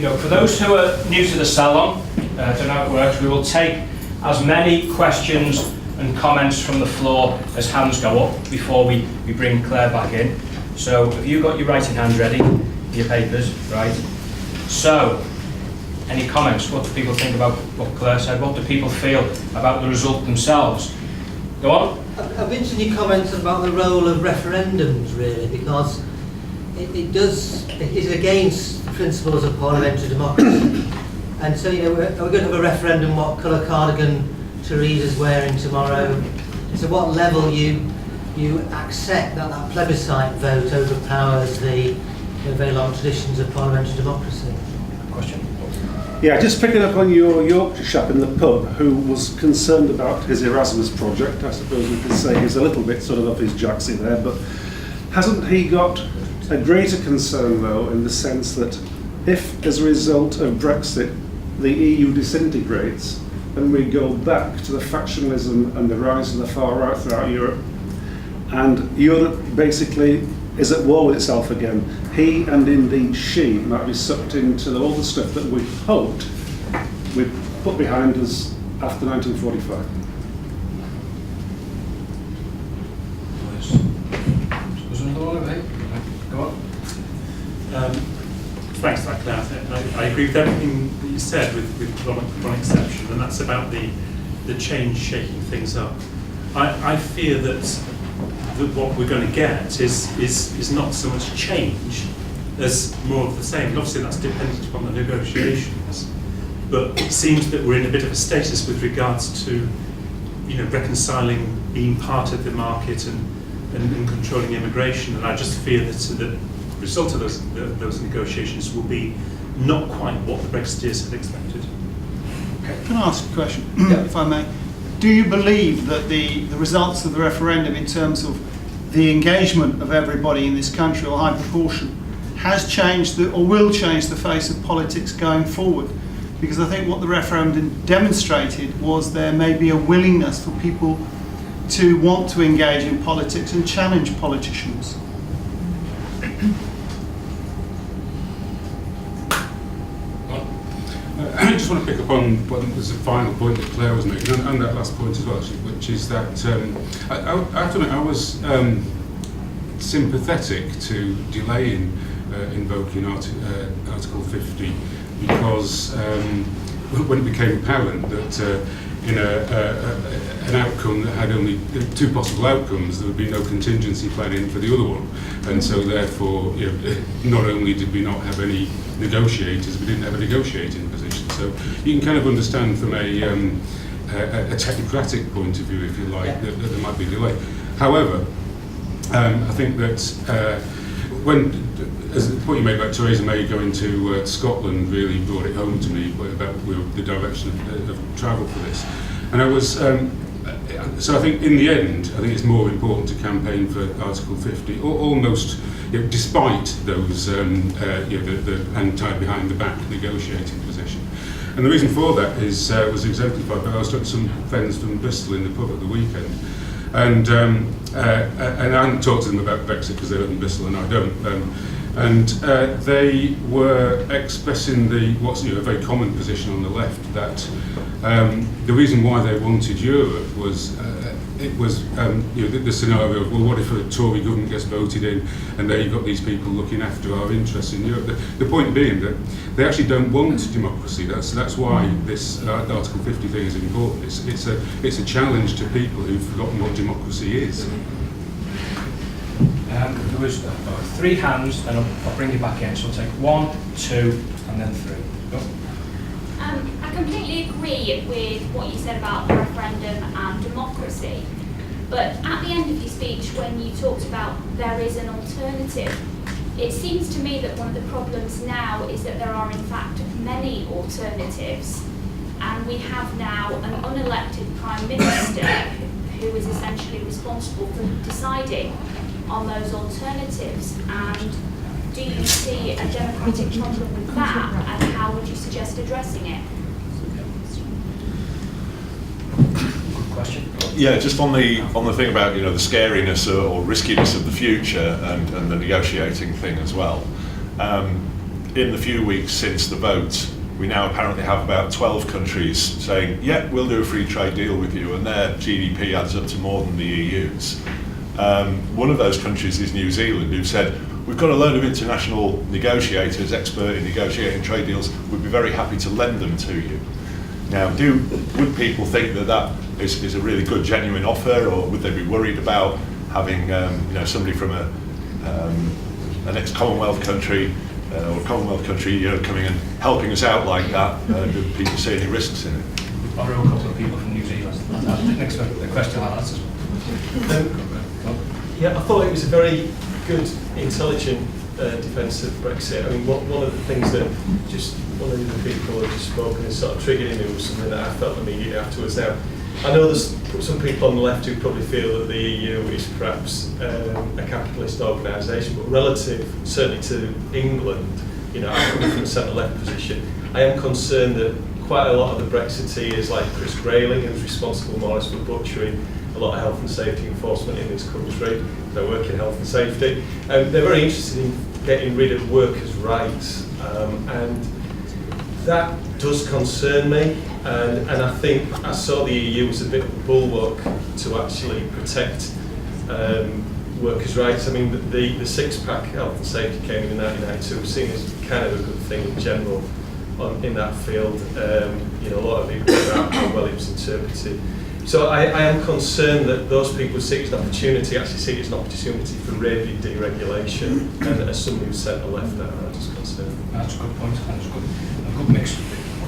For those who are new to the salon, don't know how it works, we will take as many questions and comments from the floor as hands go up before we bring Claire back in. So have you got your writing hand ready, your papers, right? So, any comments? What do people think about what Claire said? What do people feel about the result themselves? Go on. I've interested in your comments about the role of referendums, really, because it is against principles of parliamentary democracy. And so, are we going to have a referendum what colour cardigan Theresa's wearing tomorrow? So what level you accept that plebiscite vote overpowers the very long traditions of parliamentary democracy? Question? Yeah, just picking up on your Yorkshire chap in the pub who was concerned about his Erasmus project. I suppose we could say he's a little bit sort of off his jacksy there, but hasn't he got a greater concern, though, in the sense that if, as a result of Brexit, the EU disintegrates and we go back to the factionalism and the rise of the far right throughout Europe, and Europe basically is at war with itself again, he and indeed she might be sucked into all the stuff that we hoped we'd put behind us after 1945. There's another one over here. Go on. Thanks for that, Claire. I agree with everything that you said, with one exception, and that's about the change shaking things up. I fear that what we're going to get is not so much change as more of the same. And obviously that's dependent upon the negotiations, but it seems that we're in a bit of a status with regards to reconciling being part of the market and controlling immigration. And I just fear that the result of those negotiations will be not quite what the Brexiteers had expected. Okay. Can I ask a question, if I may? Do you believe that the results of the referendum, in terms of the engagement of everybody in this country, or high proportion, has changed or will change the face of politics going forward? Because I think what the referendum demonstrated was there may be a willingness for people to want to engage in politics and challenge politicians. I just want to pick up on what was the final point that Claire was making, and that last point as well, actually, which is that I have to admit I was sympathetic to delaying invoking Article 50 because when it became apparent that in an outcome that had only two possible outcomes, there would be no contingency planning for the other one, and so therefore, not only did we not have any negotiators, we didn't have a negotiating position. So you can kind of understand from a technocratic point of view, if you like, that there might be a delay. However, I think that as the point you made about Theresa May going to Scotland really brought it home to me about the direction of travel for this. And I was, so I think in the end, I think it's more important to campaign for Article 50, almost, despite those, the hand tied behind the back negotiating position. And the reason for that was exemplified by, I was talking to some friends from Bristol in the pub at the weekend, and I hadn't talked to them about Brexit because they live in Bristol and I don't. And they were expressing what's a very common position on the left, that the reason why they wanted Europe was the scenario of, well, what if a Tory government gets voted in and there you've got these people looking after our interests in Europe. The point being that they actually don't want democracy. That's why this Article 50 thing is important. It's a challenge to people who've forgotten what democracy is. There was three hands, and I'll bring you back in. So we'll take 1, 2, and then 3. Go. I completely agree with what you said about the referendum and democracy. But at the end of your speech, when you talked about there is an alternative, it seems to me that one of the problems now is that there are in fact many alternatives, and we have now an unelected Prime Minister who is essentially responsible for deciding on those alternatives. And do you see a democratic problem with that, and how would you suggest addressing it? Good question. Yeah, just on the thing about the scariness or riskiness of the future and the negotiating thing as well. in the few weeks since the vote, we now apparently have about 12 countries saying, yeah, we'll do a free trade deal with you, and their GDP adds up to more than the EU's. One of those countries is New Zealand, who said, we've got a load of international negotiators, expert in negotiating trade deals, we'd be very happy to lend them to you. Now, would people think that that is a really good, genuine offer, or would they be worried about having somebody from an ex-Commonwealth country or Commonwealth country coming and helping us out like that? Do people see any risks in it? I've got a couple of people from New Zealand. I didn't expect the question like that. Yeah, I thought it was a very good, intelligent defence of Brexit. I mean, one of the things that just one of the people have just spoken and sort of triggered in me was something that I felt immediately afterwards. Now, I know there's some people on the left who probably feel that the EU is perhaps a capitalist organisation, but relative, certainly to England, I'm coming from a centre-left position, I am concerned that quite a lot of the Brexiteers, like Chris Grayling, who's responsible more or less for butchering a lot of health and safety enforcement in this country, they work in health and safety, they're very interested in getting rid of workers' rights, and that does concern me, and I think I saw the EU as a bit of a bulwark to actually protect workers' rights. I mean, the six-pack health and safety came in 1992, seen as kind of a good thing in general in that field. A lot of people about how well it was interpreted. So I am concerned that those people see it as an opportunity, actually see it as an opportunity for rapid deregulation, and as somebody who's centre left there, I'm just concerned. That's a good point. That's a good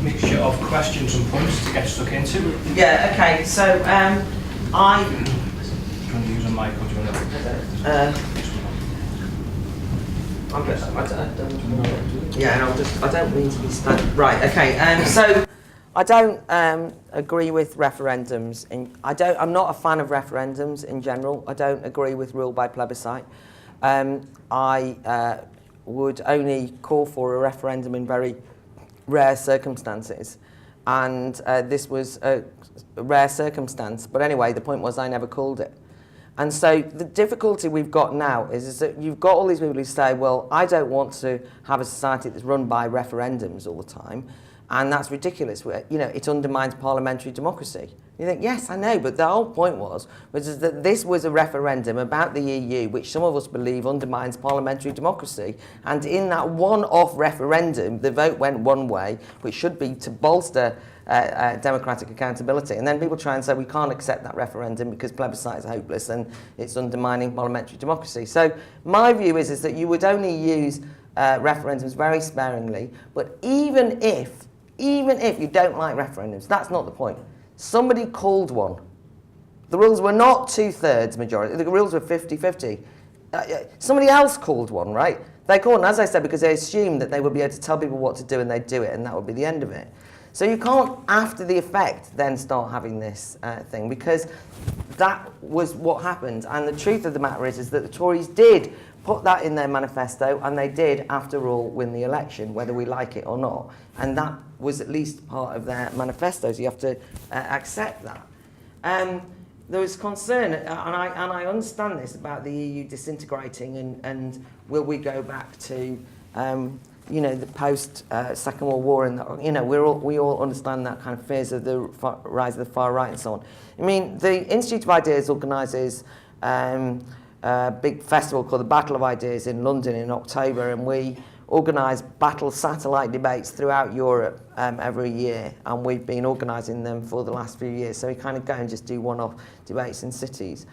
mixture of questions and points to get stuck into. Yeah, okay, so Do you want to use a mic or do you want I don't mean to be standing. Right, okay, so I don't agree with referendums. I'm not a fan of referendums in general. I don't agree with rule by plebiscite. I would only call for a referendum in very rare circumstances, and this was a rare circumstance. But anyway, the point was I never called it. And so the difficulty we've got now is that you've got all these people who say, well, I don't want to have a society that's run by referendums all the time, and that's ridiculous. It undermines parliamentary democracy. You think, yes, I know, but the whole point was that this was a referendum about the EU, which some of us believe undermines parliamentary democracy. And in that one-off referendum, the vote went one way, which should be to bolster democratic accountability. And then people try and say we can't accept that referendum because plebiscite is hopeless and it's undermining parliamentary democracy. So my view is that you would only use referendums very sparingly, but even if you don't like referendums, that's not the point. Somebody called one. The rules were not 2/3 majority, the rules were 50-50. Somebody else called one, right? They called, and as I said, because they assumed that they would be able to tell people what to do and they'd do it, and that would be the end of it. So you can't, after the effect, then start having this thing, because that was what happened. And the truth of the matter is that the Tories did put that in their manifesto, and they did, after all, win the election, whether we like it or not. And that was at least part of their manifesto, so you have to accept that. There was concern, and I understand this, about the EU disintegrating, and will we go back to the post Second World War, and we all understand that kind of fears of the rise of the far right and so on. I mean, the Institute of Ideas organises a big festival called the Battle of Ideas in London in October, and we organise battle satellite debates throughout Europe every year, and we've been organising them for the last few years. So we kind of go and just do one-off debates in cities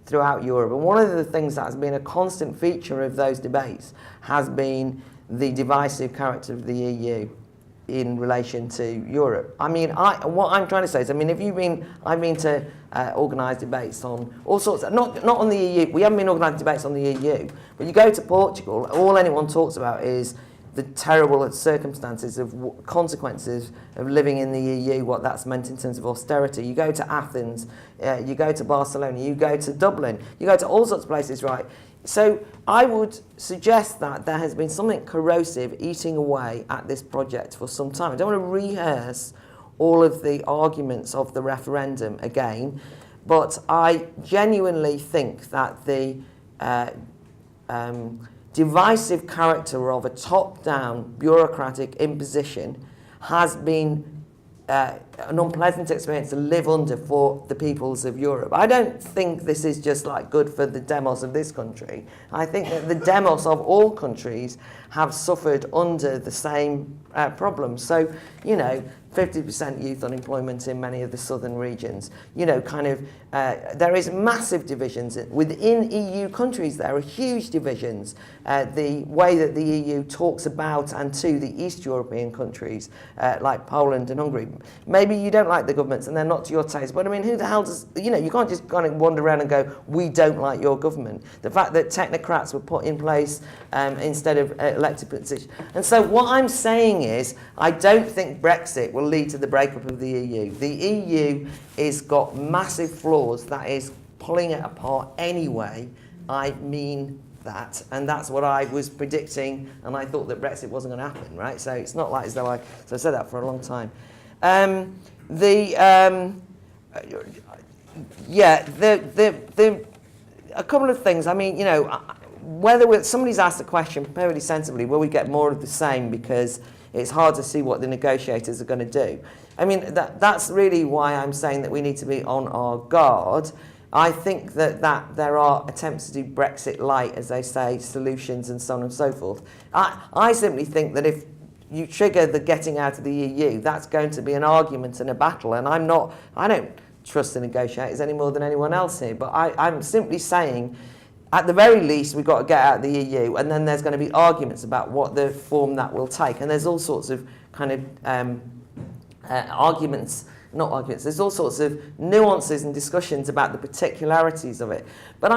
throughout Europe. And one of the things that has been a constant feature of those debates has been the divisive character of the EU in relation to Europe. I mean, what I'm trying to say is, I mean, I've been to organise debates on all sorts of, not on the EU, we haven't been organising debates on the EU, but you go to Portugal, all anyone talks about is the terrible circumstances of consequences of living in the EU, what that's meant in terms of austerity. You go to Athens, you go to Barcelona, you go to Dublin, you go to all sorts of places, right? So I would suggest that there has been something corrosive eating away at this project for some time. I don't want to rehearse all of the arguments of the referendum again, but I genuinely think that the divisive character of a top-down bureaucratic imposition has been an unpleasant experience to live under for the peoples of Europe. I don't think this is just like good for the demos of this country. I think that the demos of all countries have suffered under the same problems. So, you know, 50% youth unemployment in many of the southern regions. You know, kind of, there is massive divisions. Within EU countries, there are huge divisions. The way that the EU talks about and to the East European countries, like Poland and Hungary. Maybe you don't like the governments and they're not to your taste, but I mean, who the hell does, you know, you can't just kind of wander around and go, we don't like your government. The fact that technocrats were put in place instead of elected positions. And so what I'm saying is, I don't think Brexit will lead to the breakup of the EU. The EU has got massive flaws that is pulling it apart anyway. I mean that, and that's what I was predicting, and I thought that Brexit wasn't going to happen, right? So it's not like as though I said that for a long time. A couple of things. I mean, you know, whether somebody's asked the question perfectly sensibly, will we get more of the same because it's hard to see what the negotiators are going to do. I mean, that's really why I'm saying that we need to be on our guard. I think that there are attempts to do Brexit light, as they say, solutions and so on and so forth. I simply think that if you trigger the getting out of the EU, that's going to be an argument and a battle. And I don't trust the negotiators any more than anyone else here. But I'm simply saying, at the very least, we've got to get out of the EU, and then there's going to be arguments about what the form that will take. And there's all sorts of kind of there's all sorts of nuances and discussions about the particularities of it. But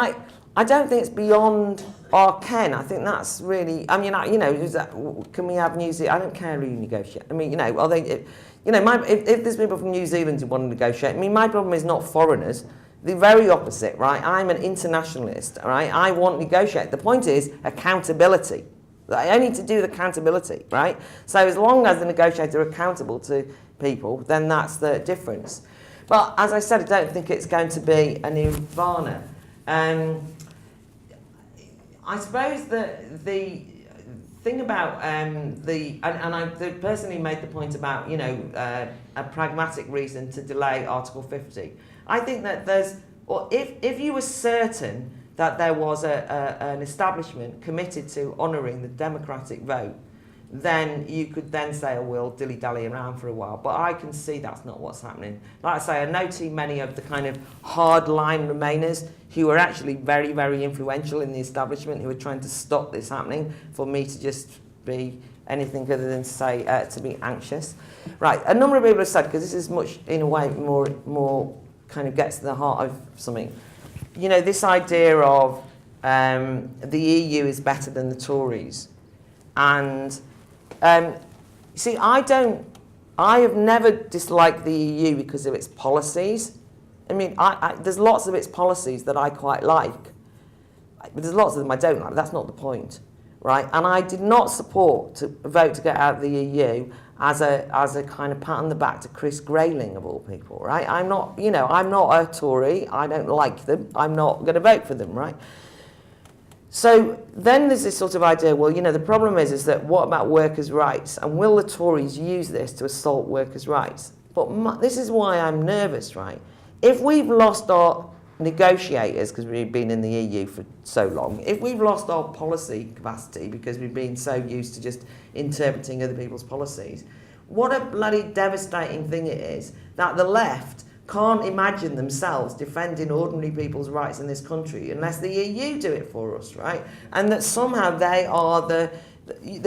I don't think it's beyond our ken. I think that's really, I mean, you know, can we have New Zealand? I don't care who you negotiate. I mean, you know, are they, you know, if there's people from New Zealand who want to negotiate, I mean, my problem is not foreigners. The very opposite, right? I'm an internationalist, right? I want to negotiate. The point is accountability. I need to do the accountability, right? So as long as the negotiators are accountable to people, then that's the difference. But as I said, I don't think it's going to be a nirvana. I suppose that the thing about I personally made the point about, you know, a pragmatic reason to delay Article 50. I think that if you were certain that there was an establishment committed to honouring the democratic vote, then you could then say, oh, we'll dilly-dally around for a while. But I can see that's not what's happening. Like I say, I know too many of the kind of hard-line Remainers who are actually very, very influential in the establishment, who are trying to stop this happening, for me to just be anything other than say to be anxious. Right, a number of people have said, because this is much, in a way, more kind of gets to the heart of something. You know, this idea of the EU is better than the Tories. And see, I have never disliked the EU because of its policies. I mean, there's lots of its policies that I quite like. But there's lots of them I don't like, but that's not the point, right? And I did not support to vote to get out of the EU as a kind of pat on the back to Chris Grayling, of all people, right? I'm not a Tory. I don't like them. I'm not going to vote for them, right? So then there's this sort of idea, well, you know, the problem is that what about workers' rights? And will the Tories use this to assault workers' rights? But this is why I'm nervous, right? If we've lost our negotiators because we've been in the EU for so long, if we've lost our policy capacity because we've been so used to just interpreting other people's policies, what a bloody devastating thing it is that the left can't imagine themselves defending ordinary people's rights in this country unless the EU do it for us, right? And that somehow they are that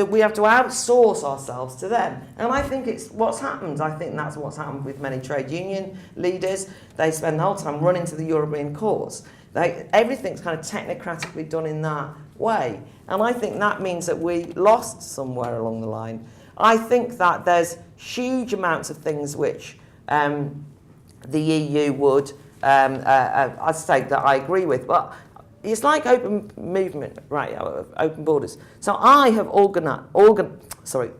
we have to outsource ourselves to them. And I think it's what's happened. I think that's what's happened with many trade union leaders. They spend the whole time running to the European courts. Everything's kind of technocratically done in that way. And I think that means that we lost somewhere along the line. I think that there's huge amounts of things which the EU would, I'd say that I agree with, but it's like open movement, right, open borders. So I have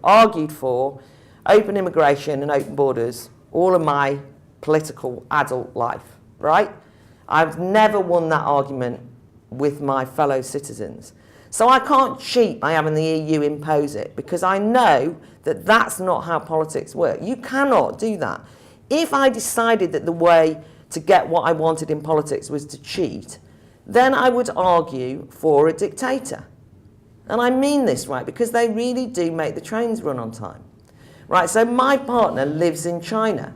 argued for open immigration and open borders all of my political adult life, right? I've never won that argument with my fellow citizens. So I can't cheat by having the EU impose it, because I know that that's not how politics work. You cannot do that. If I decided that the way to get what I wanted in politics was to cheat, then I would argue for a dictator. And I mean this, right, because they really do make the trains run on time. Right, so my partner lives in China,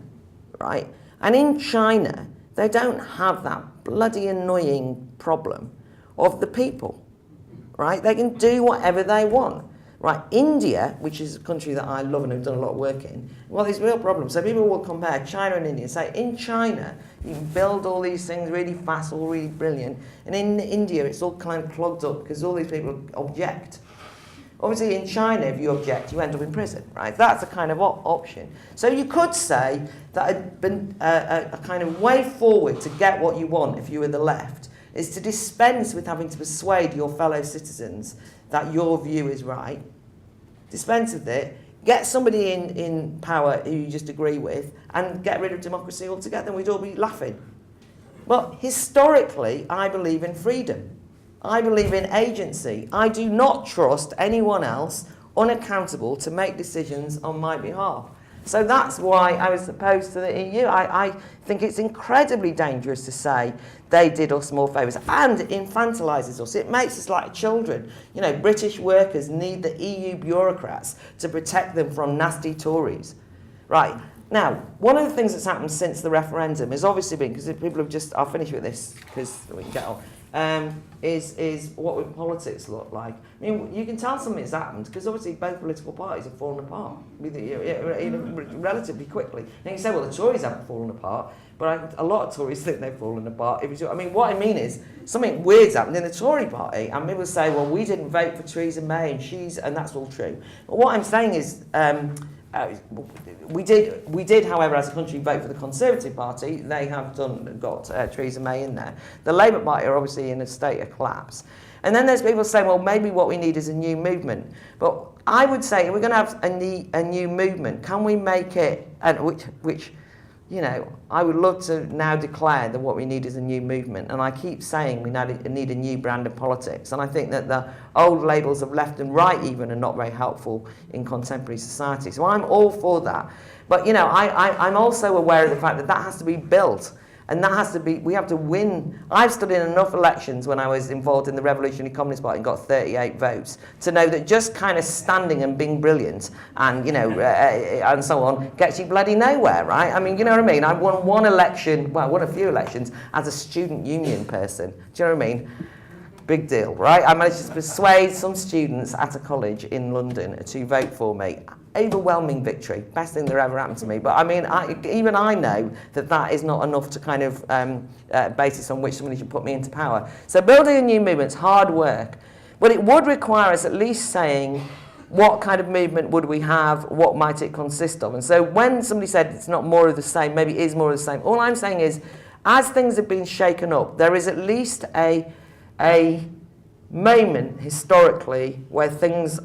right? And in China, they don't have that bloody annoying problem of the people, right? They can do whatever they want. Right, India, which is a country that I love and have done a lot of work in, well, there's real problems. So people will compare China and India and say, in China, you can build all these things really fast, all really brilliant. And in India, it's all kind of clogged up because all these people object. Obviously, in China, if you object, you end up in prison, right? That's a kind of option. So you could say that a kind of way forward to get what you want, if you were the left, is to dispense with having to persuade your fellow citizens that your view is right. Dispense with it, get somebody in power who you just agree with, and get rid of democracy altogether, and we'd all be laughing. But historically, I believe in freedom. I believe in agency. I do not trust anyone else unaccountable to make decisions on my behalf. So that's why I was opposed to the EU. I think it's incredibly dangerous to say they did us more favours, and it infantilises us. It makes us like children. You know, British workers need the EU bureaucrats to protect them from nasty Tories. Right. Now, one of the things that's happened since the referendum has obviously been, because people have just, I'll finish with this because we can get on, is what would politics look like? I mean, you can tell something's happened because obviously both political parties have fallen apart relatively quickly. Now you say, well, the Tories haven't fallen apart, but a lot of Tories think they've fallen apart. I mean, what I mean is something weird's happened in the Tory party, and people say, well, we didn't vote for Theresa May, and that's all true. But what I'm saying is, we did, however, as a country, vote for the Conservative Party. They have got Theresa May in there. The Labour Party are obviously in a state of collapse. And then there's people saying, well, maybe what we need is a new movement. But I would say, if we're going to have a new movement, can we make it, and which, you know, I would love to now declare that what we need is a new movement. And I keep saying we need a new brand of politics. And I think that the old labels of left and right even are not very helpful in contemporary society. So I'm all for that. But, you know, I'm also aware of the fact that that has to be built. And that has to be, we have to win. I've stood in enough elections when I was involved in the Revolutionary Communist Party and got 38 votes to know that just kind of standing and being brilliant and, you know, and so on gets you bloody nowhere, right? I mean, you know what I mean? I won one election, well, I won a few elections as a student union person. Do you know what I mean? Big deal, right? I managed to persuade some students at a college in London to vote for me. Overwhelming victory, best thing that ever happened to me. But I mean, even I know that that is not enough to kind of basis on which somebody should put me into power. So building a new movement's hard work, but it would require us at least saying what kind of movement would we have, what might it consist of. And so when somebody said it's not more of the same, maybe it is more of the same, all I'm saying is, as things have been shaken up, there is at least a moment historically where things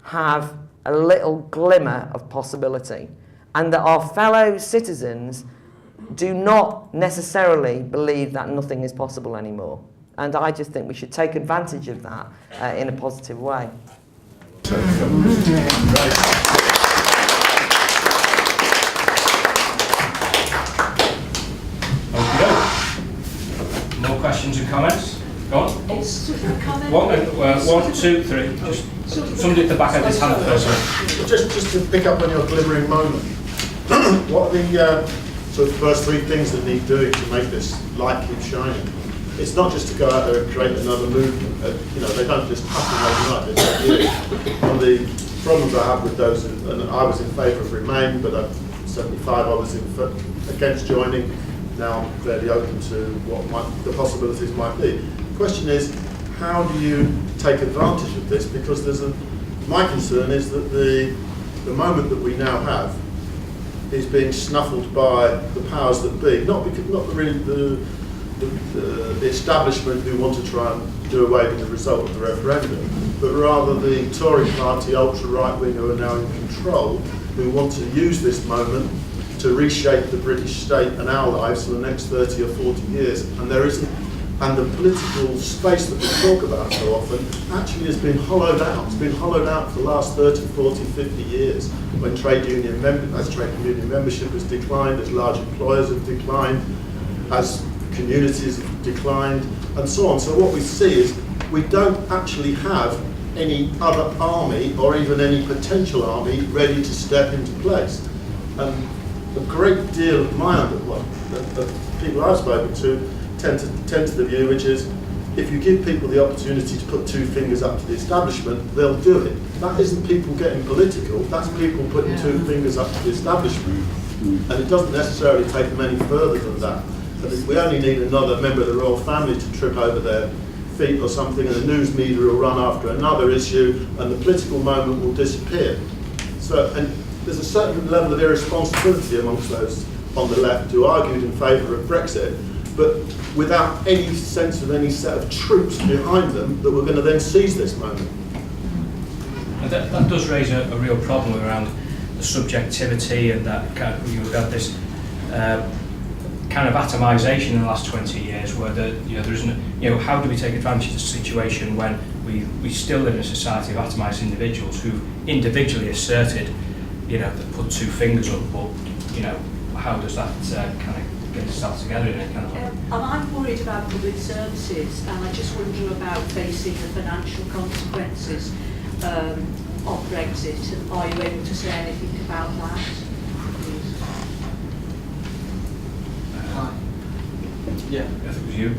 have a little glimmer of possibility, and that our fellow citizens do not necessarily believe that nothing is possible anymore. And I just think we should take advantage of that in a positive way. More questions and comments? Go on. It's just a comment. One, two, three. Just somebody at the back of this hand first. Just to pick up on your glimmering moment, what are the sort of first three things that need doing to make this light keep shining? It's not just to go out there and create another movement. You know, they don't just happen overnight. One of the problems I have with those, and I was in favour of Remain, but at 75 I was against joining. Now I'm fairly open to what the possibilities might be. The question is, how do you take advantage of this? Because my concern is that the moment that we now have is being snuffled by the powers that be, not really the establishment who want to try and do away with the result of the referendum, but rather the Tory party, ultra-right wing, who are now in control, who want to use this moment to reshape the British state and our lives for the next 30 or 40 years. And there isn't and the political space that we talk about so often actually has been hollowed out. It's been hollowed out for the last 30, 40, 50 years when as trade union membership has declined, as large employers have declined, as communities have declined, and so on. So what we see is we don't actually have any other army or even any potential army ready to step into place. And a great deal of the people I've spoken to tend to the view which is if you give people the opportunity to put two fingers up to the establishment, they'll do it. That isn't people getting political, that's people putting two fingers up to the establishment. And it doesn't necessarily take them any further than that. But we only need another member of the royal family to trip over their feet or something, and the news media will run after another issue, and the political moment will disappear. So, and there's a certain level of irresponsibility amongst those on the left who argued in favour of Brexit, but without any sense of any set of troops behind them that were going to then seize this moment. And that does raise a real problem around the subjectivity and that kind of, you've got this kind of atomisation in the last 20 years where there isn't, how do we take advantage of the situation when we still live in a society of atomised individuals who individually asserted, that put two fingers up, but, how does that kind of get itself together in a kind of... And I'm worried about public services, and I just wonder about facing the financial consequences of Brexit. And are you able to say anything about that? Yeah. I think it was you.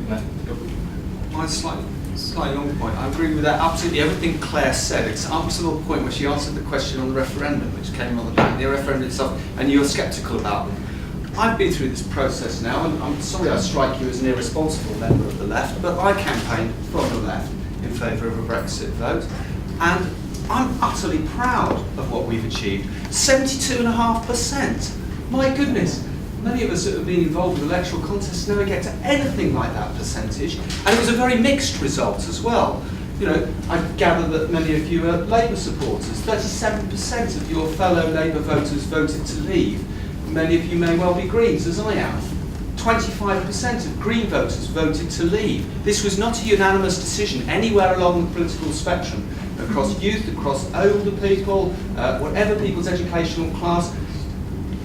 Mine's slightly on point. I agree with that. Absolutely everything Claire said. It's up to the point where she answered the question on the referendum, which came on the back, the referendum itself, and you're sceptical about them. I've been through this process now, and I'm sorry I strike you as an irresponsible member of the left, but I campaigned from the left in favour of a Brexit vote, and I'm utterly proud of what we've achieved. 72.5%. My goodness. Many of us that have been involved with electoral contests never get to anything like that percentage, and it was a very mixed result as well. I gather that many of you are Labour supporters. 37% of your fellow Labour voters voted to leave. Many of you may well be Greens, as I am. 25% of Green voters voted to leave. This was not a unanimous decision anywhere along the political spectrum, across youth, across older people, whatever people's educational class.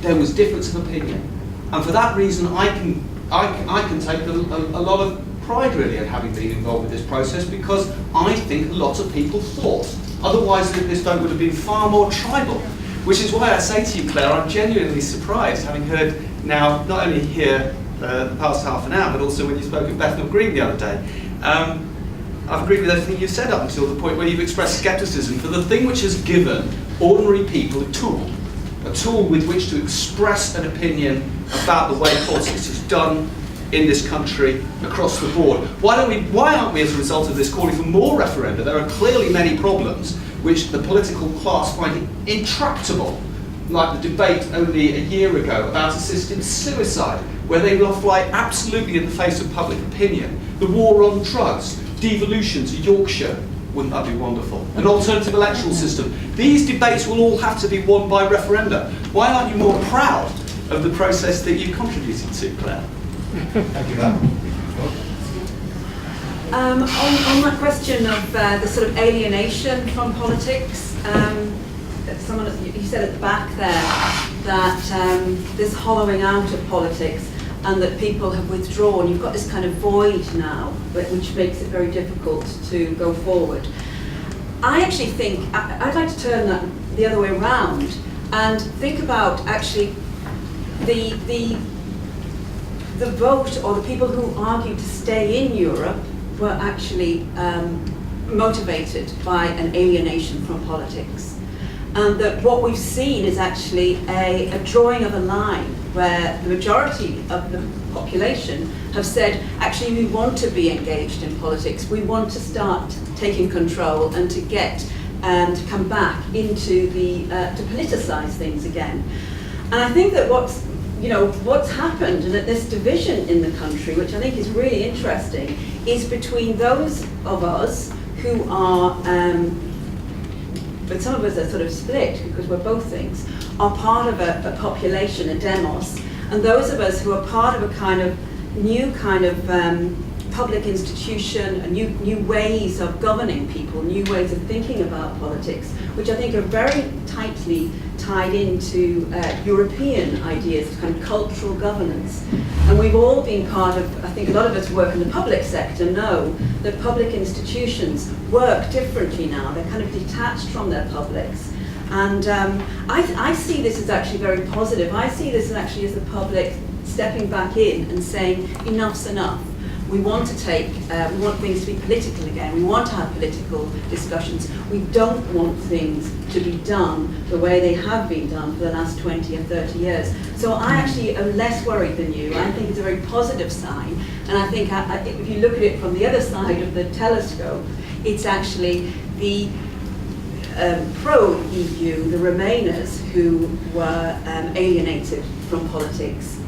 There was difference of opinion. And for that reason, I can take a lot of pride really in having been involved with this process, because I think lots of people thought. Otherwise, this vote would have been far more tribal. Which is why I say to you, Claire, I'm genuinely surprised, having heard now, not only here the past half an hour, but also when you spoke at Bethnal Green the other day. I've agreed with everything you've said up until the point where you've expressed scepticism for the thing which has given ordinary people a tool with which to express an opinion about the way politics is done in this country across the board. Why aren't we, as a result of this, calling for more referenda? There are clearly many problems which the political class find intractable, like the debate only a year ago about assisted suicide, where they will fly absolutely in the face of public opinion. The war on drugs, devolution to Yorkshire, wouldn't that be wonderful? An alternative electoral system. These debates will all have to be won by referenda. Why aren't you more proud of the process that you contributed to, Claire? Thank you, Matt. On that question of the sort of alienation from politics, you said at the back there that this hollowing out of politics and that people have withdrawn. You've got this kind of void now, which makes it very difficult to go forward. I actually think, I'd like to turn that the other way around and think about actually the vote, or the people who argued to stay in Europe were actually motivated by an alienation from politics. And that what we've seen is actually a drawing of a line where the majority of the population have said, actually, we want to be engaged in politics. We want to start taking control and to get and to come back into to politicize things again. And I think that what's happened, and that this division in the country, which I think is really interesting, is between those of us who are, but some of us are sort of split because we're both things, are part of a population, a demos, and those of us who are part of a kind of new kind of public institution, new ways of governing people, new ways of thinking about politics, which I think are very tightly tied into European ideas, kind of cultural governance. And we've all been part of, I think a lot of us who work in the public sector know that public institutions work differently now. They're kind of detached from their publics. And I see this as actually very positive. I see this actually as the public stepping back in and saying, enough's enough. We want to we want things to be political again. We want to have political discussions. We don't want things to be done the way they have been done for the last 20 or 30 years. So I actually am less worried than you. I think it's a very positive sign. And I think if you look at it from the other side of the telescope, it's actually the pro-EU, the Remainers, who were alienated from politics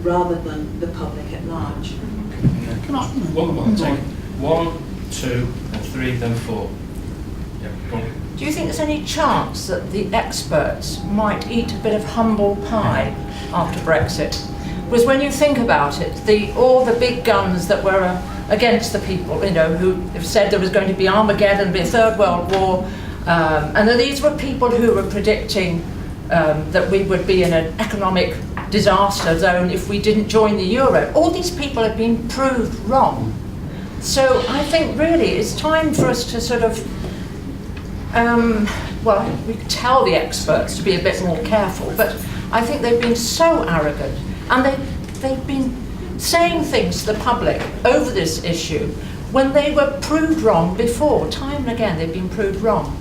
rather than the public at large. Take 1, 2, and 3, then 4. Yeah, go on. Do you think there's any chance that the experts might eat a bit of humble pie after Brexit? Because when you think about it, all the big guns that were against the people, who have said there was going to be Armageddon, be a Third World War, and that these were people who were predicting that we would be in an economic disaster zone if we didn't join the euro. All these people have been proved wrong. So I think really it's time for us to sort of, we tell the experts to be a bit more careful, but I think they've been so arrogant, and they've been saying things to the public over this issue when they were proved wrong before. Time and again they've been proved wrong.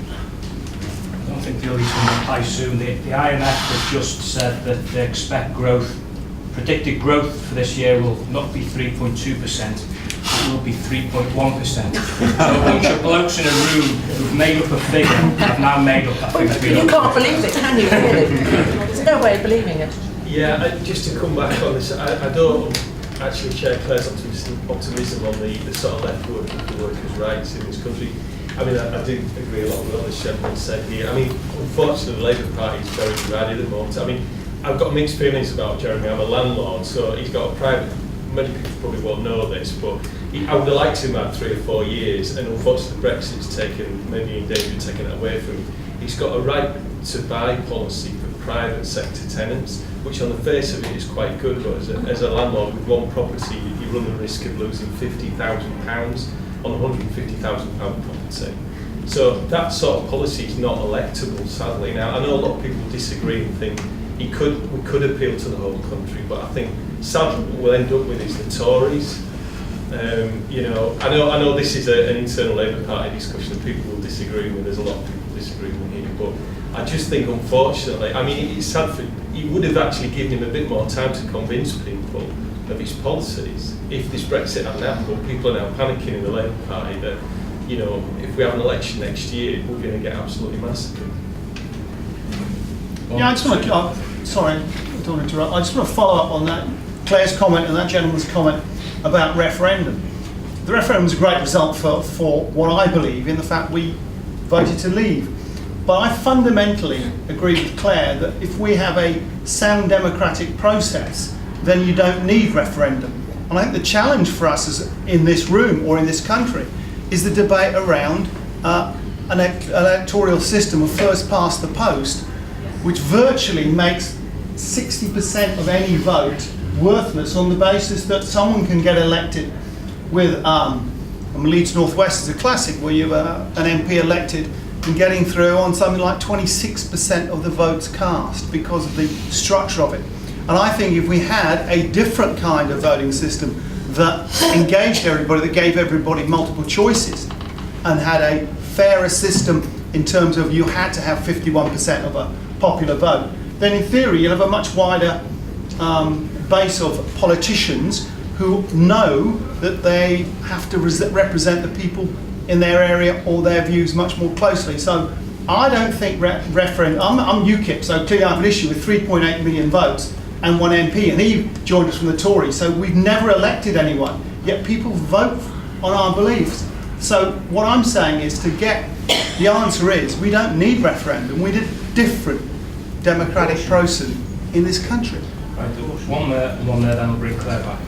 I think the only thing I assume the IMF has just said that they expect predicted growth for this year will not be 3.2%, it will be 3.1%. So a bunch of blokes in a room who've made up a figure have now made up that figure. You can't believe it, can you, really? There's no way of believing it. Yeah, just to come back on this, I don't actually share Claire's optimism on the sort of left workers' rights in this country. I mean, I do agree a lot with what this gentleman said here. I mean, unfortunately, the Labour Party is very divided at the moment. I mean, I've got mixed feelings about Jeremy. I'm a landlord, so he's got a private, many people probably won't know this, but I would have liked him about 3 or 4 years, and unfortunately Brexit's maybe in danger of taking that away from him. He's got a right to buy policy for private sector tenants, which on the face of it is quite good, but as a landlord with one property, you run the risk of losing £50,000 on a £150,000 property. So that sort of policy is not electable, sadly. Now, I know a lot of people disagree and think we could appeal to the whole country, but I think sadly what we'll end up with is the Tories. I know this is an internal Labour Party discussion that people will disagree with. There's a lot of people disagreeing with here, but I just think, unfortunately, I mean, it's sad it would have actually given him a bit more time to convince people of his policies if this Brexit hadn't happened. But people are now panicking in the Labour Party that, if we have an election next year, we're going to get absolutely massacred. Yeah, I just want to, sorry, I don't want to interrupt. I just want to follow up on that, Claire's comment and that gentleman's comment about referendum. The referendum was a great result for what I believe in the fact we voted to leave. But I fundamentally agree with Claire that if we have a sound democratic process, then you don't need referendum. And I think the challenge for us in this room or in this country is the debate around an electoral system of first past the post, which virtually makes 60% of any vote worthless on the basis that someone can get elected with, Leeds Northwest is a classic, where you have an MP elected and getting through on something like 26% of the votes cast because of the structure of it. And I think if we had a different kind of voting system that engaged everybody, that gave everybody multiple choices, and had a fairer system in terms of you had to have 51% of a popular vote, then in theory you'll have a much wider base of politicians who know that they have to represent the people in their area or their views much more closely. So I don't think referendum, I'm UKIP, so clearly I have an issue with 3.8 million votes and 1 MP, and he joined us from the Tories, so we've never elected anyone, yet people vote on our beliefs. So what I'm saying is the answer is we don't need referendum, we need a different democratic process in this country. Right, one there, then I'll bring Claire back.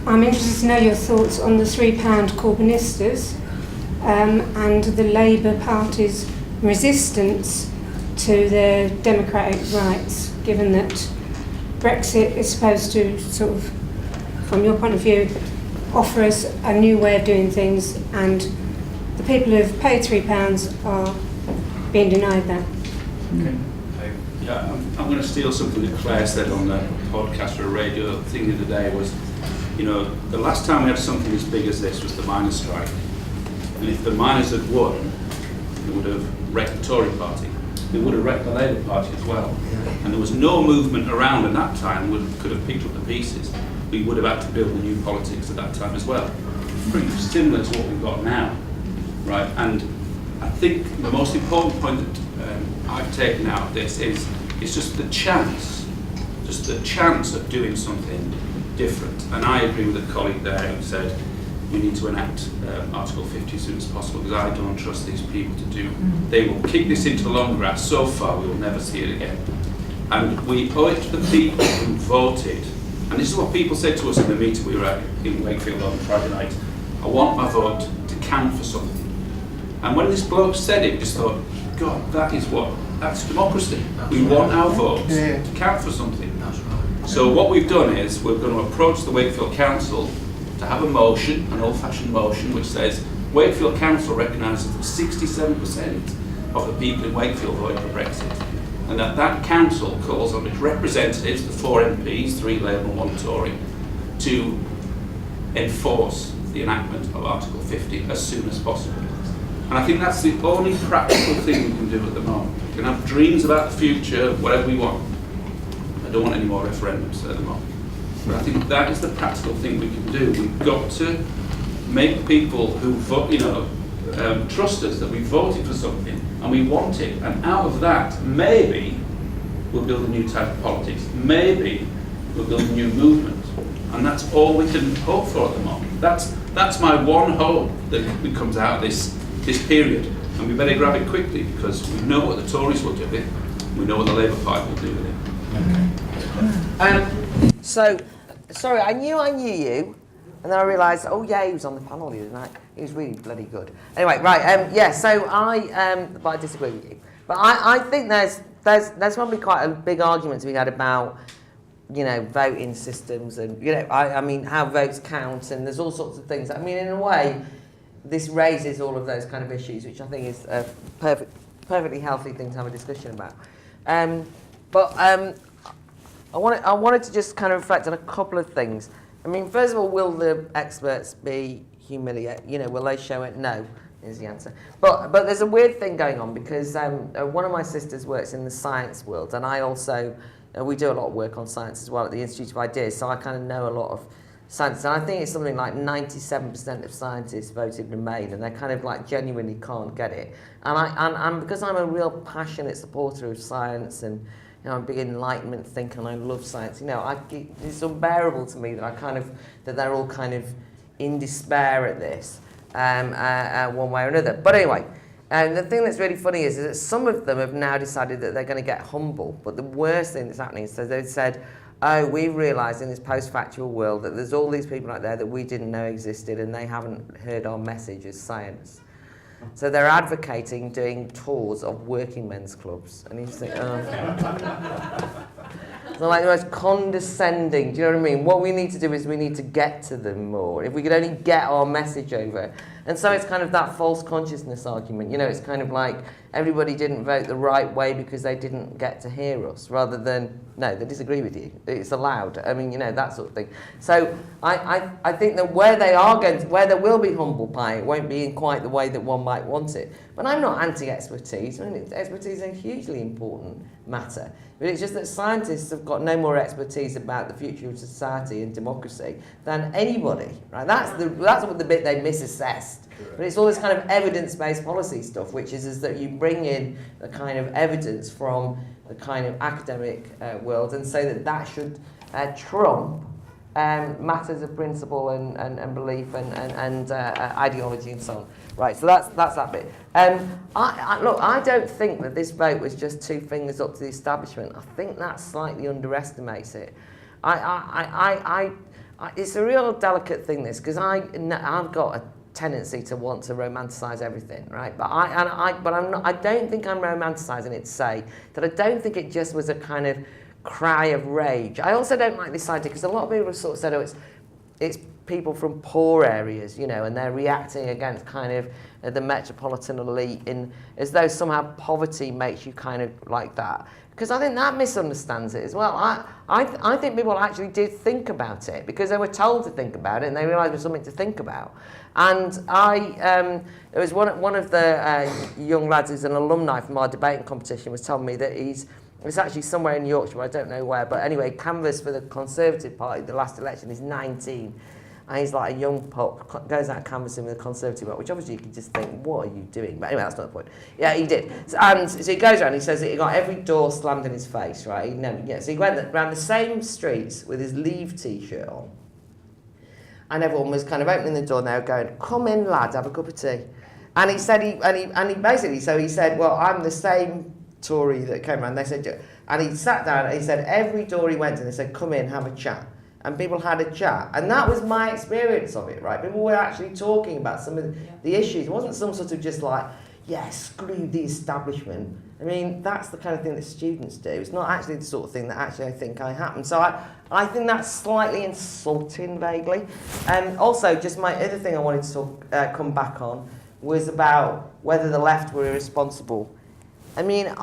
I'm interested to know your thoughts on the £3 Corbynistas and the Labour Party's resistance to their democratic rights, given that Brexit is supposed to sort of, from your point of view, offer us a new way of doing things, and the people who've paid £3 are being denied that. Okay. Yeah, I'm going to steal something that Claire said on the podcast or radio thing the other day was, you know, the last time we had something as big as this was the miners' strike. And if the miners had won, it would have wrecked the Tory party. It would have wrecked the Labour Party as well. And there was no movement around at that time that could have picked up the pieces. We would have had to build the new politics at that time as well. Pretty similar to what we've got now, right? And I think the most important point that I've taken out of this is just the chance of doing something different. And I agree with a colleague there who said we need to enact Article 50 as soon as possible, because I don't trust these people to do. They will kick this into the long grass so far we will never see it again. And we owe it to the people who voted. And this is what people said to us in the meeting we were at in Wakefield on Friday night. I want my vote to count for something. And when this bloke said it, we just thought, God, that's democracy. We want our votes to count for something. So what we've done is we're going to approach the Wakefield Council to have a motion, an old-fashioned motion, which says Wakefield Council recognises that 67% of the people in Wakefield voted for Brexit, and that council calls on its representatives, the 4 MPs, 3 Labour and 1 Tory, to enforce the enactment of Article 50 as soon as possible. And I think that's the only practical thing we can do at the moment. We can have dreams about the future, whatever we want. I don't want any more referendums at the moment. But I think that is the practical thing we can do. We've got to make people who vote, trust us that we voted for something and we want it. And out of that, maybe we'll build a new type of politics. Maybe we'll build a new movement. And that's all we can hope for at the moment. That's my one hope that comes out of this period. And we better grab it quickly, because we know what the Tories will do with it. We know what the Labour Party will do with it. So, sorry, I knew you, and then I realised, oh yeah, he was on the panel the other night. He was really bloody good. Anyway, right, so but I disagree with you. But I think there's probably quite a big argument to be had about, voting systems and, I mean, how votes count, and there's all sorts of things. I mean, in a way, this raises all of those kind of issues, which I think is a perfectly healthy thing to have a discussion about. I wanted to just kind of reflect on a couple of things. I mean, first of all, will the experts be humiliated? Will they show it? No, is the answer. But there's a weird thing going on, because one of my sisters works in the science world, and I also, we do a lot of work on science as well at the Institute of Ideas, so I kind of know a lot of science. And I think it's something like 97% of scientists voted Remain, and they kind of like genuinely can't get it. And because I'm a real passionate supporter of science, and I'm a big Enlightenment thinker, and I love science. It's unbearable to me that that they're all kind of in despair at this, one way or another. But anyway, the thing that's really funny is that some of them have now decided that they're going to get humble. But the worst thing that's happening is they've said, oh, we've realised in this post-factual world that there's all these people out there that we didn't know existed, and they haven't heard our message as science. So they're advocating doing tours of working men's clubs. And you just think, They're like the most condescending, do you know what I mean? What we need to do is we need to get to them more. If we could only get our message over. And so it's kind of that false consciousness argument. It's kind of like everybody didn't vote the right way because they didn't get to hear us, rather than, no, they disagree with you. It's allowed. I mean, that sort of thing. So I think that where there will be humble pie, it won't be in quite the way that one might want it. But I'm not anti-expertise. I mean, expertise is a hugely important matter. But it's just that scientists have got no more expertise about the future of society and democracy than anybody, right? That's what the bit they misassessed. But it's all this kind of evidence-based policy stuff, which is that you bring in the kind of evidence from the kind of academic world and say that should trump matters of principle and belief and ideology and so on. Right, so that's that bit. Look, I don't think that this vote was just 2 fingers up to the establishment. I think that slightly underestimates it. I it's a real delicate thing, this, because I've got a tendency to want to romanticise everything, right? But I don't think I'm romanticising it to say that I don't think it just was a kind of cry of rage. I also don't like this idea, because a lot of people have sort of said, oh, it's people from poor areas, you know, and they're reacting against kind of the metropolitan elite as though somehow poverty makes you kind of like that. Because I think that misunderstands it as well. I think people actually did think about it because they were told to think about it and they realised it was something to think about. And there was one of the young lads who's an alumni from our debating competition was telling me that it's actually somewhere in Yorkshire, I don't know where, but anyway, canvassed for the Conservative Party the last election. He's 19. And he's like a young pup, goes out canvassing with a Conservative vote, which obviously you could just think, what are you doing? But anyway, that's not the point. Yeah, he did. So he goes around, he says that he got every door slammed in his face, right? So he went around the same streets with his Leave T-shirt on. And everyone was kind of opening the door and they were going, come in, lad, have a cup of tea. And he said, he said, well, I'm the same Tory that came around. They said, and he sat down and he said, every door he went to, they said, come in, have a chat. And people had a chat. And that was my experience of it, right? People were actually talking about some of the issues. It wasn't some sort of just like, yeah, screw the establishment. I mean, that's the kind of thing that students do. It's not actually the sort of thing that actually I think happened. So I think that's slightly insulting, vaguely. And also, just my other thing I wanted to come back on was about whether the left were irresponsible. I mean,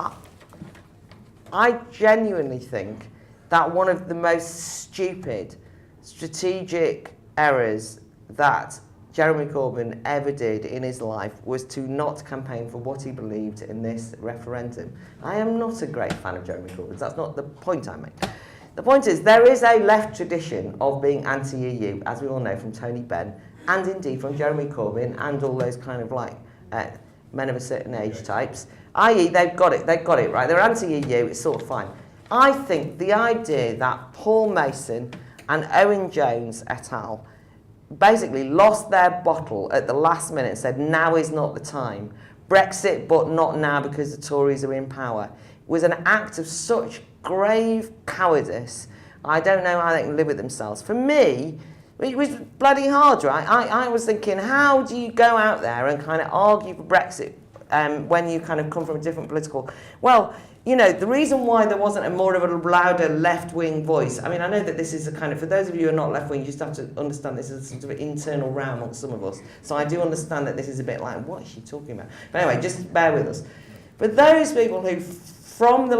I genuinely think that one of the most stupid strategic errors that Jeremy Corbyn ever did in his life was to not campaign for what he believed in this referendum. I am not a great fan of Jeremy Corbyn. That's not the point I make. The point is, there is a left tradition of being anti-EU, as we all know from Tony Benn, and indeed from Jeremy Corbyn and all those kind of like men of a certain age types, i.e. they've got it, right? They're anti-EU, it's sort of fine. I think the idea that Paul Mason and Owen Jones et al. Basically lost their bottle at the last minute and said, now is not the time. Brexit, but not now because the Tories are in power, was an act of such grave cowardice. I don't know how they can live with themselves. For me, it was bloody hard, right? I was thinking, how do you go out there and kind of argue for Brexit when you kind of come from a different political... Well, you know, the reason why there wasn't a more of a louder left-wing voice, I mean, I know that this is a kind of, for those of you who are not left-wing, you just have to understand this is a sort of internal row amongst some of us. So I do understand that this is a bit like, what is she talking about? But anyway, just bear with us. But those people who, from the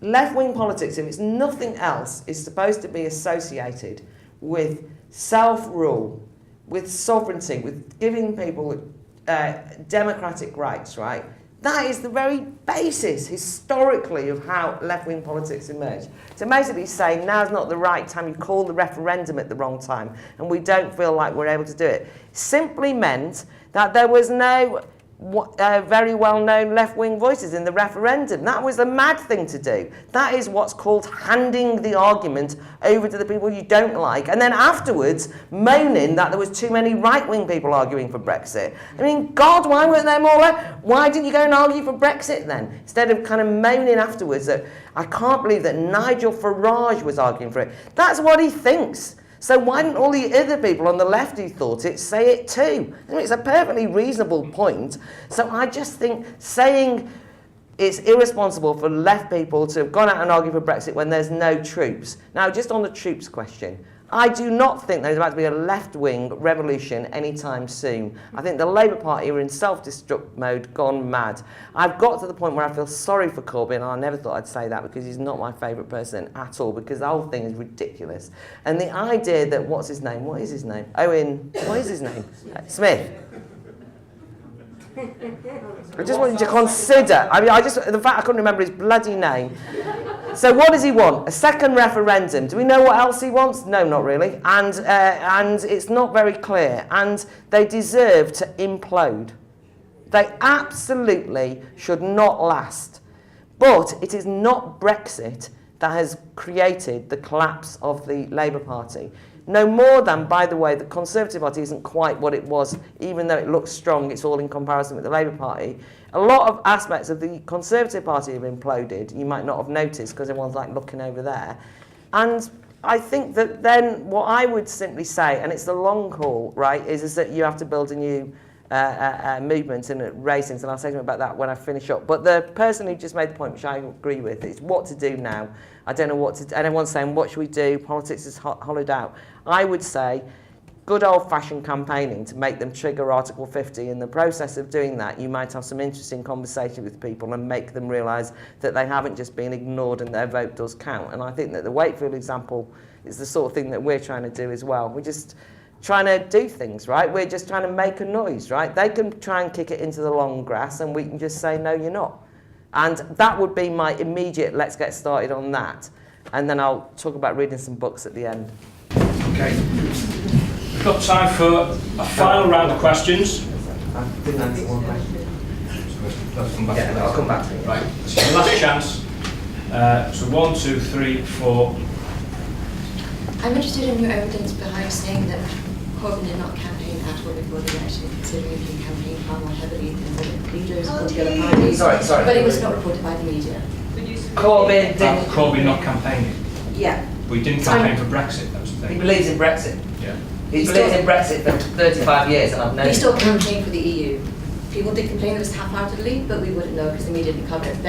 left-wing politics, if it's nothing else, is supposed to be associated with self-rule, with sovereignty, with giving people democratic rights, right? That is the very basis, historically, of how left-wing politics emerged. To basically say, now's not the right time, you call the referendum at the wrong time, and we don't feel like we're able to do it, simply meant that there was no very well-known left-wing voices in the referendum. That was a mad thing to do. That is what's called handing the argument over to the people you don't like, and then afterwards moaning that there was too many right-wing people arguing for Brexit. I mean, God, why weren't there more left? Why didn't you go and argue for Brexit then? Instead of kind of moaning afterwards that, I can't believe that Nigel Farage was arguing for it. That's what he thinks. So why didn't all the other people on the left who thought it say it too? I mean, it's a perfectly reasonable point. So I just think saying it's irresponsible for left people to have gone out and argued for Brexit when there's no troops. Now, just on the troops question, I do not think there's about to be a left-wing revolution anytime soon. I think the Labour Party are in self-destruct mode, gone mad. I've got to the point where I feel sorry for Corbyn, and I never thought I'd say that because he's not my favourite person at all, because the whole thing is ridiculous. And the idea that, what is his name? Owen, what is his name? Smith. I just wanted to consider, the fact I couldn't remember his bloody name. So what does he want? A second referendum. Do we know what else he wants? No, not really. And it's not very clear. And they deserve to implode. They absolutely should not last. But it is not Brexit that has created the collapse of the Labour Party. No more than, by the way, the Conservative Party isn't quite what it was, even though it looks strong, it's all in comparison with the Labour Party. A lot of aspects of the Conservative Party have imploded. You might not have noticed because everyone's like looking over there. And I think that then what I would simply say, and it's the long haul, right, is that you have to build a new movement and raise things, and I'll say something about that when I finish up. But the person who just made the point, which I agree with, is what to do now. I don't know what to do. And everyone's saying, what should we do? Politics is hollowed out. I would say good old-fashioned campaigning to make them trigger Article 50. In the process of doing that, you might have some interesting conversation with people and make them realise that they haven't just been ignored and their vote does count. And I think that the Wakefield example is the sort of thing that we're trying to do as well. We're just trying to do things, right? We're just trying to make a noise, right? They can try and kick it into the long grass and we can just say, no, you're not. And that would be my immediate, let's get started on that. And then I'll talk about reading some books at the end. Okay. We've got time for a final round of questions. I didn't answer one question. I'll come back to it. Right, so your last chance. So 1, 2, 3, 4. I'm interested in your evidence behind saying that Corbyn did not campaign at all before the election, considering he campaigned far more heavily than the leaders of the other parties. Sorry. But it was not reported by the media. Corbyn Not campaigning. Yeah. We didn't campaign for Brexit, that was the He thing. believes in Brexit. Yeah. He's believed in Brexit for 35 years, and I've known He him. still campaigned for the EU. People did complain it was half-heartedly, but we wouldn't know because the media didn't cover it.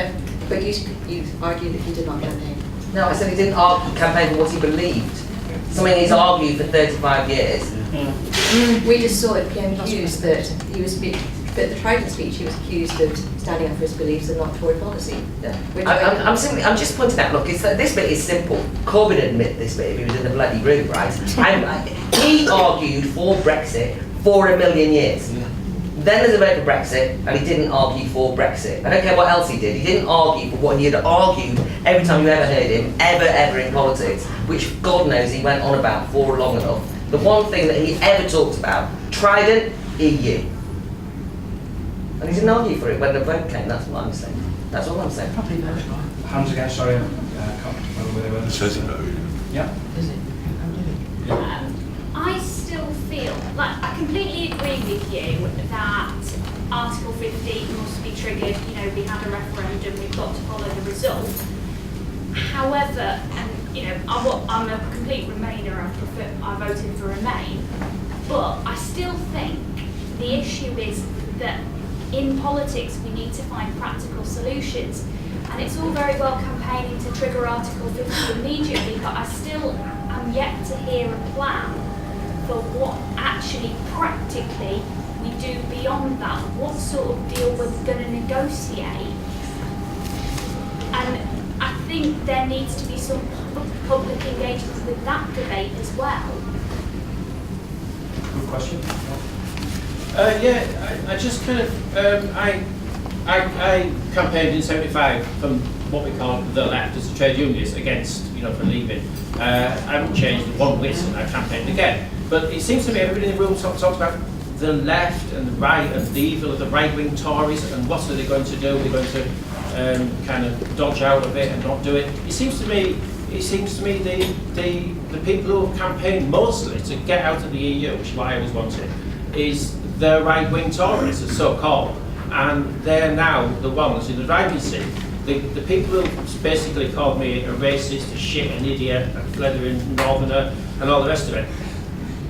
But you argued that he did not campaign. No, I said he didn't campaign for what he believed. Something he's argued for 35 years. We just saw it being accused that he was, but the Trident speech, he was accused of standing up for his beliefs and not Tory policy. Yeah. I'm just pointing out, look, this bit is simple. Corbyn would admit this bit if he was in the bloody room, right? He argued for Brexit for 1,000,000 years. Then there's a vote for Brexit, and he didn't argue for Brexit. I don't care what else he did. He didn't argue for what he had argued every time you ever heard him, ever in politics, which God knows he went on about for long enough. The one thing that he ever talked about, Trident, EU. And he didn't argue for it when the vote came, that's what I'm saying. That's all I'm saying. Probably voted. Hands again, sorry, I can't remember where they were. It says he voted. Yeah. Is it? I still feel, like, I completely agree with you that Article 50 must be triggered. You know, we had a referendum, we've got to follow the result. However, and you know, I'm a complete Remainer, I voted for Remain, but I still think the issue is that in politics we need to find practical solutions. And it's all very well campaigning to trigger Article 50 immediately, but I still am yet to hear a plan for what actually practically we do beyond that. What sort of deal we're going to negotiate. And I think there needs to be some public engagement with that debate as well. Good question. I just kind of, I campaigned in 75 from what we call the left as a trade unionist against, for leaving. I haven't changed one whit and I campaigned again. But it seems to me everybody in the room talks about the left and the right and the evil of the right-wing Tories and what are they going to do? They're going to kind of dodge out of it and not do it. It seems to me the people who campaigned mostly to get out of the EU, which is why I always wanted, is the right-wing Tories, as so-called. And they're now the ones in the driving seat. The people who basically called me a racist, a shit, an idiot, a blithering northerner, and all the rest of it,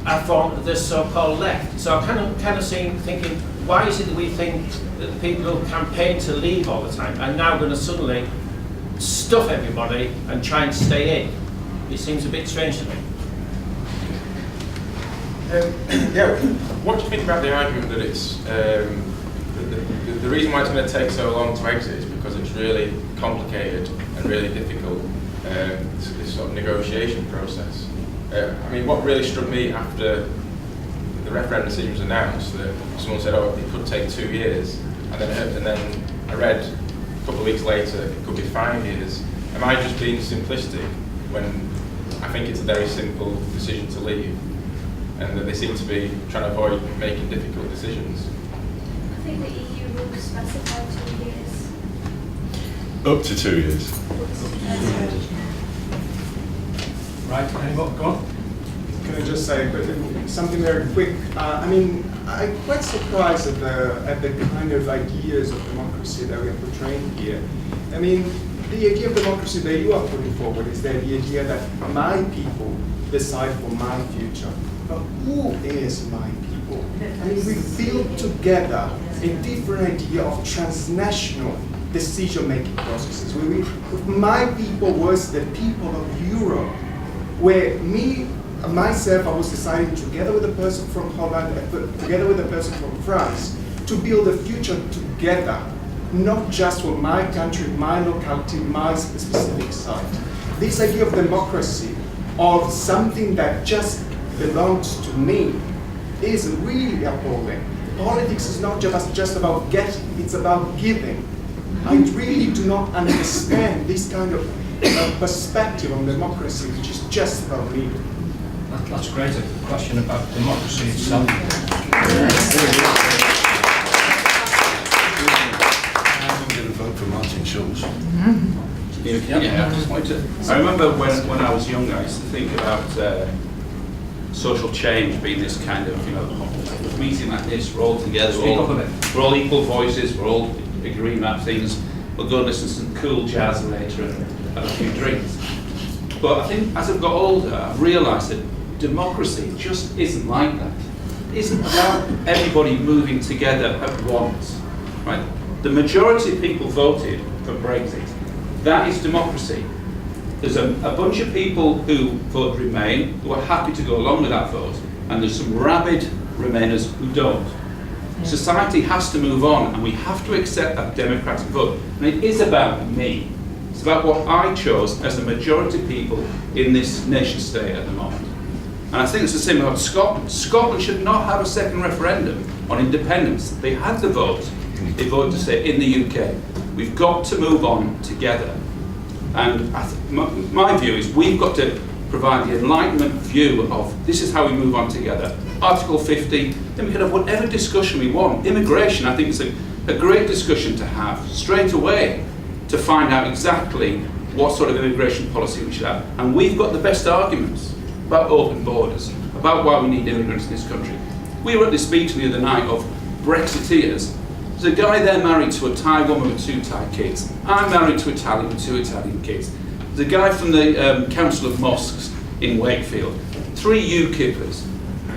are from the so-called left. So I'm kind of thinking, why is it that we think that the people who campaign to leave all the time are now going to suddenly stuff everybody and try and stay in? It seems a bit strange to me. What do you think about the argument that it's the reason why it's going to take so long to exit is because it's really complicated and really difficult, this sort of negotiation process? I mean, what really struck me after the referendum decision was announced, that someone said, oh, it could take 2 years, and then I read a couple of weeks later it could be 5 years. Am I just being simplistic when I think it's a very simple decision to leave, and that they seem to be trying to avoid making difficult decisions? I think the EU rules specify 2 years. Up to 2 years. Right, anymore? Go on. Can I just say something very quick? I mean, I'm quite surprised at the kind of ideas of democracy that we are portraying here. I mean, the idea of democracy that you are putting forward is the idea that my people decide for my future. But who is my people? I mean, we build together a different idea of transnational decision-making processes. My people was the people of Europe, where myself, I was deciding together with a person from Holland, together with a person from France, to build a future together, not just for my country, my locality, my specific site. This idea of democracy, of something that just belongs to me, is really appalling. Politics is not just about getting, it's about giving. I really do not understand this kind of perspective on democracy, which is just about me. That's great, a question about democracy itself. I'm going to vote for Martin Schulz. Yeah, I just wanted to. I remember when I was younger, I used to think about social change being this kind of, meeting like this, we're all together, we're all equal voices, we're all agreeing about things, we'll go listen to some cool jazz later and have a few drinks. But I think as I've got older, I've realised that democracy just isn't like that. It isn't about everybody moving together at once, right? The majority of people voted for Brexit. That is democracy. There's a bunch of people who vote Remain, who are happy to go along with that vote, and there's some rabid Remainers who don't. Society has to move on, and we have to accept that democratic vote. And it is about me. It's about what I chose as the majority of people in this nation state at the moment. And I think it's the same about Scotland. Scotland should not have a second referendum on independence. They had the vote. They voted to stay in the UK. We've got to move on together. And my view is we've got to provide the Enlightenment view of this is how we move on together. Article 50, then we can have whatever discussion we want. Immigration, I think, is a great discussion to have straight away to find out exactly what sort of immigration policy we should have. And we've got the best arguments about open borders, about why we need immigrants in this country. We were at this meeting the other night of Brexiteers. There's a guy there married to a Thai woman with 2 Thai kids. I'm married to Italian with 2 Italian kids. There's a guy from the Council of Mosques in Wakefield, 3 UKIPers.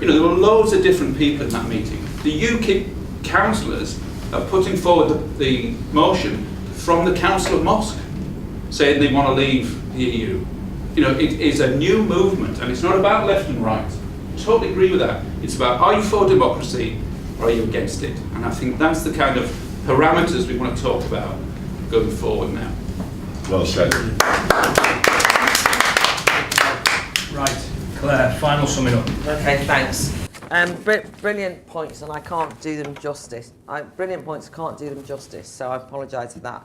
There were loads of different people in that meeting. The UKIP councillors are putting forward the motion from the Council of Mosques, saying they want to leave the EU. It is a new movement, and it's not about left and right. I totally agree with that. It's about, are you for democracy, or are you against it? And I think that's the kind of parameters we want to talk about going forward now. Well said. Right, Claire, final summing up. Okay, thanks. Brilliant points, and I can't do them justice. Brilliant points, I can't do them justice, so I apologise for that.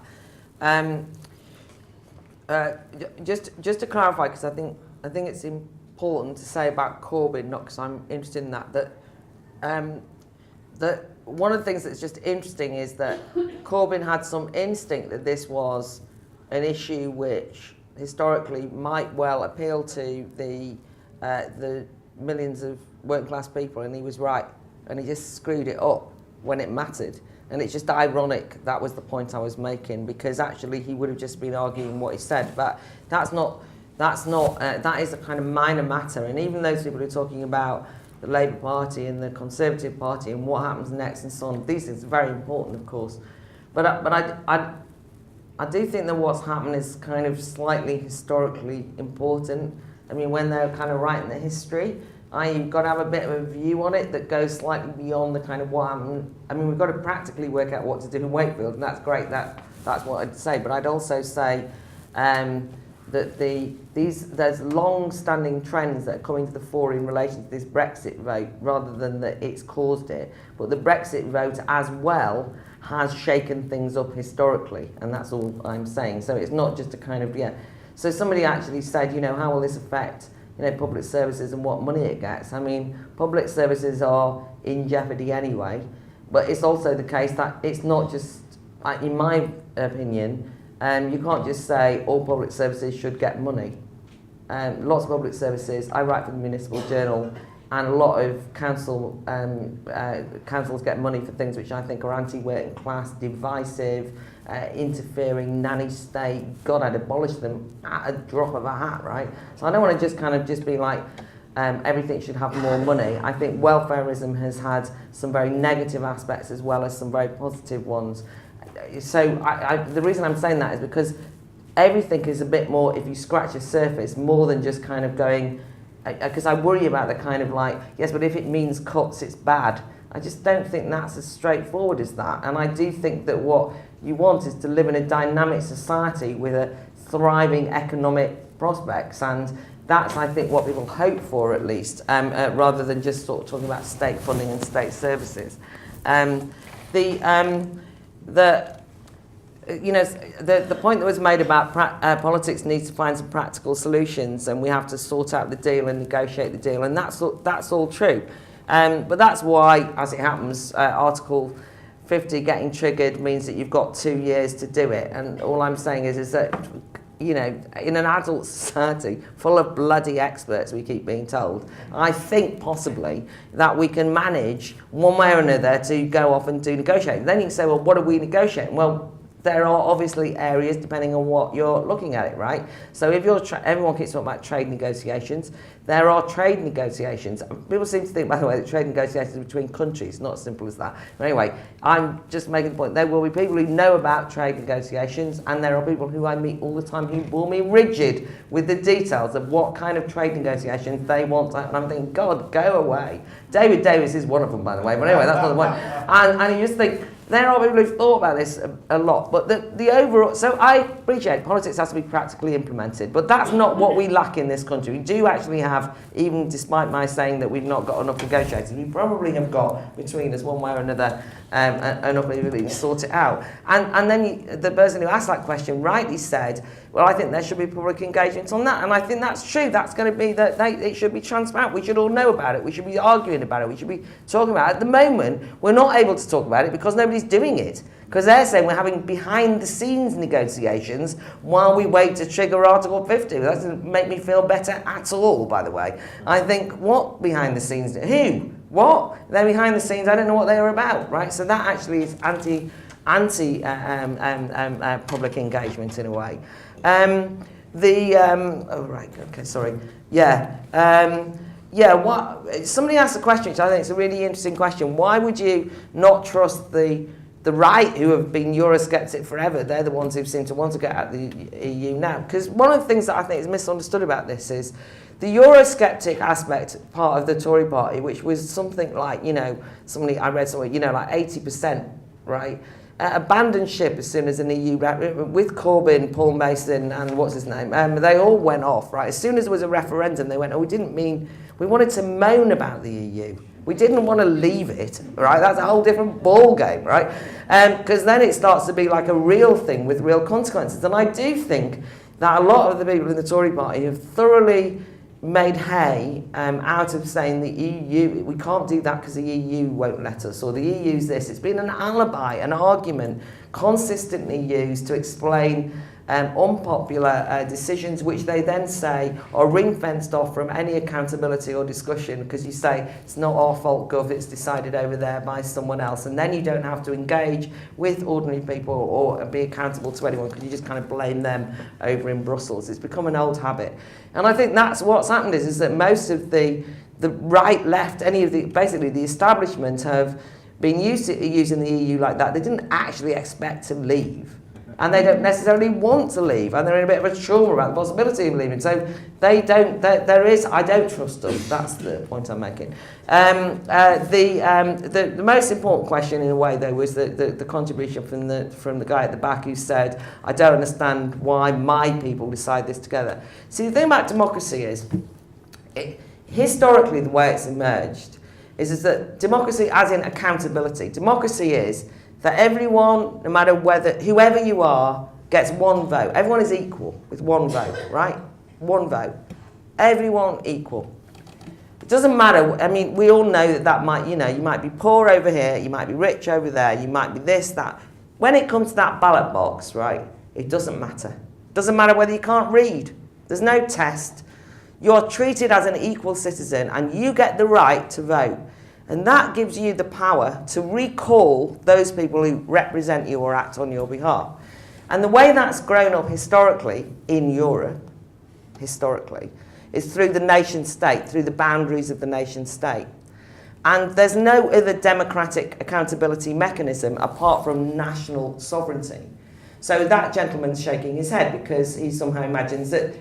Just to clarify, because I think it's important to say about Corbyn, not because I'm interested in that one of the things that's just interesting is that Corbyn had some instinct that this was an issue which historically might well appeal to the millions of working class people, and he was right, and he just screwed it up when it mattered. And it's just ironic that was the point I was making, because actually he would have just been arguing what he said, but that is a kind of minor matter. And even those people who are talking about the Labour Party and the Conservative Party and what happens next and so on, these things are very important, of course. But I do think that what's happened is kind of slightly historically important. I mean, when they're kind of writing the history, you've got to have a bit of a view on it that goes slightly beyond the kind of what happened. I mean, we've got to practically work out what to do in Wakefield, and that's great. That's what I'd say. But I'd also say that there's long-standing trends that are coming to the fore in relation to this Brexit vote, rather than that it's caused it. But the Brexit vote as well has shaken things up historically, and that's all I'm saying. So it's not just a kind of, So somebody actually said, how will this affect public services and what money it gets? I mean, public services are in jeopardy anyway, but it's also the case that it's not just, in my opinion, you can't just say all public services should get money. Lots of public services, I write for the Municipal Journal and a lot of councils get money for things which I think are anti-working class, divisive, interfering, nanny state. God, I'd abolish them at a drop of a hat, right? So I don't want to just be like, everything should have more money. I think welfareism has had some very negative aspects as well as some very positive ones. So the reason I'm saying that is because everything is a bit more, if you scratch the surface, more than just kind of going, because I worry about the kind of like, yes, but if it means cuts, it's bad. I just don't think that's as straightforward as that. And I do think that what you want is to live in a dynamic society with a thriving economic prospects, and that's, I think, what people hope for, at least, rather than just sort of talking about state funding and state services. The point that was made about politics needs to find some practical solutions, and we have to sort out the deal and negotiate the deal, and that's all true. But that's why, as it happens, Article 50 getting triggered means that you've got 2 years to do it. And all I'm saying is that, you know, in an adult society full of bloody experts, we keep being told, I think possibly that we can manage one way or another to go off and do negotiating. Then you can say, well, what are we negotiating? Well, there are obviously areas depending on what you're looking at it, right? So if you're everyone keeps talking about trade negotiations, there are trade negotiations. People seem to think, by the way, that trade negotiations are between countries. Not as simple as that. But anyway, I'm just making the point. There will be people who know about trade negotiations, and there are people who I meet all the time who will be rigid with the details of what kind of trade negotiations they want. And I'm thinking, God, go away. David Davis is one of them, by the way. But anyway, that's not the point. And you just think, there are people who've thought about this a lot, but the overall, so I appreciate politics has to be practically implemented, but that's not what we lack in this country. We do actually have, even despite my saying that we've not got enough negotiators, we probably have got between us one way or another enough ability to sort it out. And then the person who asked that question rightly said, well, I think there should be public engagement on that, and I think that's true. That's going to be that it should be transparent. We should all know about it. We should be arguing about it. We should be talking about it. At the moment, we're not able to talk about it because nobody's doing it. Because they're saying we're having behind-the-scenes negotiations while we wait to trigger Article 50. That doesn't make me feel better at all, by the way. I think, what behind-the-scenes? Who? What? They're behind the scenes. I don't know what they are about, right? So that actually is public engagement in a way. Somebody asked a question, which I think is a really interesting question. Why would you not trust the right, who have been Eurosceptic forever? They're the ones who seem to want to get out of the EU now. Because one of the things that I think is misunderstood about this is the Eurosceptic aspect part of the Tory party, which was something like, I read somewhere, like 80%, right? Abandoned ship as soon as an EU, with Corbyn, Paul Mason, and what's his name, they all went off, right? As soon as there was a referendum, they went, we wanted to moan about the EU. We didn't want to leave it, right? That's a whole different ball game, right? Because then it starts to be like a real thing with real consequences. And I do think that a lot of the people in the Tory party have thoroughly made hay out of saying the EU, we can't do that because the EU won't let us, or the EU's this. It's been an alibi, an argument consistently used to explain unpopular decisions, which they then say are ring-fenced off from any accountability or discussion, because you say it's not our fault, Gov, it's decided over there by someone else, and then you don't have to engage with ordinary people or be accountable to anyone, because you just kind of blame them over in Brussels. It's become an old habit, and I think that's what's happened is that most of the right, left, basically the establishment have been used to using the EU like that. They didn't actually expect to leave. And they don't necessarily want to leave, and they're in a bit of a trauma about the possibility of leaving. So I don't trust them. That's the point I'm making. The most important question in a way, though, was the contribution from the guy at the back who said, I don't understand why my people decide this together. See, the thing about democracy is, historically the way it's emerged is that democracy, as in accountability, democracy is that everyone, no matter whoever you are, gets one vote. Everyone is equal with one vote, right? One vote. Everyone equal. It doesn't matter. I mean, we all know that might, you might be poor over here, you might be rich over there, you might be this, that. When it comes to that ballot box, right, it doesn't matter. It doesn't matter whether you can't read. There's no test. You're treated as an equal citizen and you get the right to vote. And that gives you the power to recall those people who represent you or act on your behalf. And the way that's grown up historically in Europe, is through the nation state, through the boundaries of the nation state. And there's no other democratic accountability mechanism apart from national sovereignty. So that gentleman's shaking his head because he somehow imagines that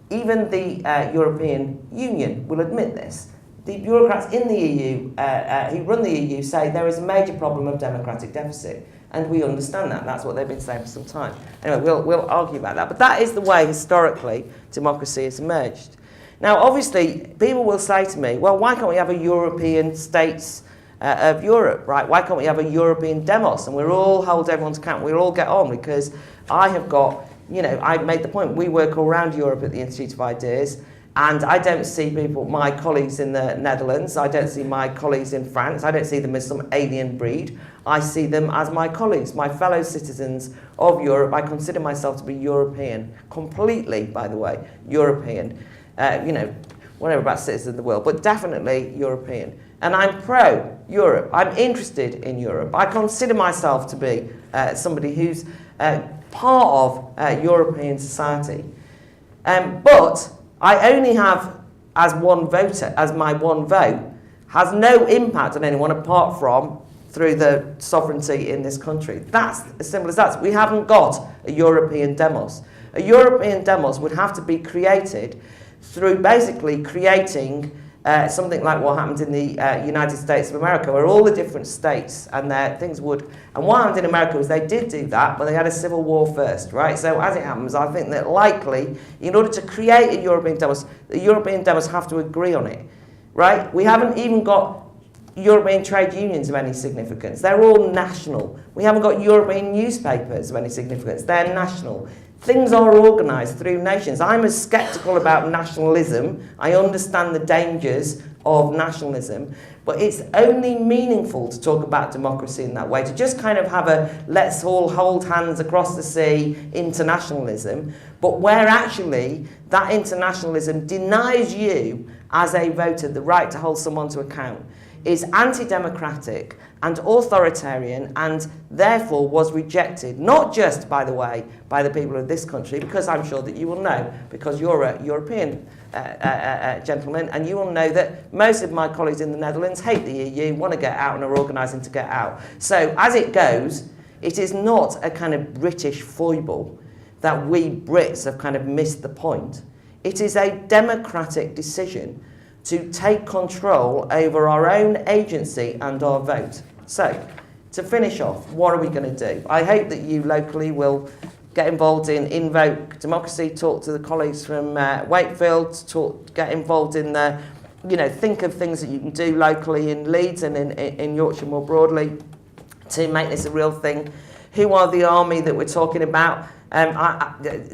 even the European Union will admit this. The bureaucrats in the EU, who run the EU, say there is a major problem of democratic deficit. And we understand that. That's what they've been saying for some time. Anyway, we'll argue about that. But that is the way, historically, democracy has emerged. Now, obviously, people will say to me, well, why can't we have a European states of Europe, right? Why can't we have a European demos? And we'll all hold everyone to account. We'll all get on because I have got, you know, I've made the point, we work all around Europe at the Institute of Ideas. And I don't see people, my colleagues in the Netherlands, I don't see my colleagues in France, I don't see them as some alien breed. I see them as my colleagues, my fellow citizens of Europe. I consider myself to be European, completely, by the way, European. You know, whatever about citizens of the world, but definitely European. And I'm pro-Europe. I'm interested in Europe. I consider myself to be somebody who's part of European society. But I only have, as one voter, as my one vote, has no impact on anyone apart from through the sovereignty in this country. That's as simple as that. We haven't got a European demos. A European demos would have to be created through basically creating something like what happened in the United States of America, where all the different states and their things would... And what happened in America was they did do that, but they had a civil war first, right? So as it happens, I think that likely, in order to create a European demos, the European demos have to agree on it, right? We haven't even got European trade unions of any significance. They're all national. We haven't got European newspapers of any significance. They're national. Things are organised through nations. I'm as sceptical about nationalism. I understand the dangers of nationalism, but it's only meaningful to talk about democracy in that way, to just kind of have a let's all hold hands across the sea internationalism, but where actually that internationalism denies you as a voter the right to hold someone to account, is anti-democratic and authoritarian, and therefore was rejected, not just, by the way, by the people of this country, because I'm sure that you will know, because you're a European gentleman, and you will know that most of my colleagues in the Netherlands hate the EU, want to get out and are organising to get out. So as it goes, it is not a kind of British foible that we Brits have kind of missed the point. It is a democratic decision to take control over our own agency and our vote. So, to finish off, what are we going to do? I hope that you locally will get involved in Invoke Democracy, talk to the colleagues from Wakefield, get involved in the, you know, think of things that you can do locally in Leeds and in Yorkshire more broadly to make this a real thing. Who are the army that we're talking about?